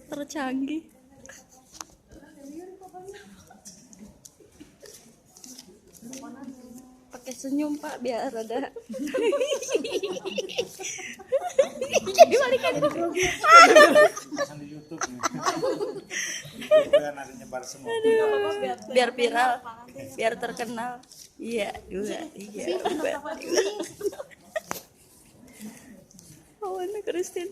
tercanggih. Pakai senyum Pak biar ada. Jadi balikan. Di YouTube nih. Kan ada nyebar semua. Biar viral, biar terkenal. Iya, juga. Iya. Oh, ini Christine.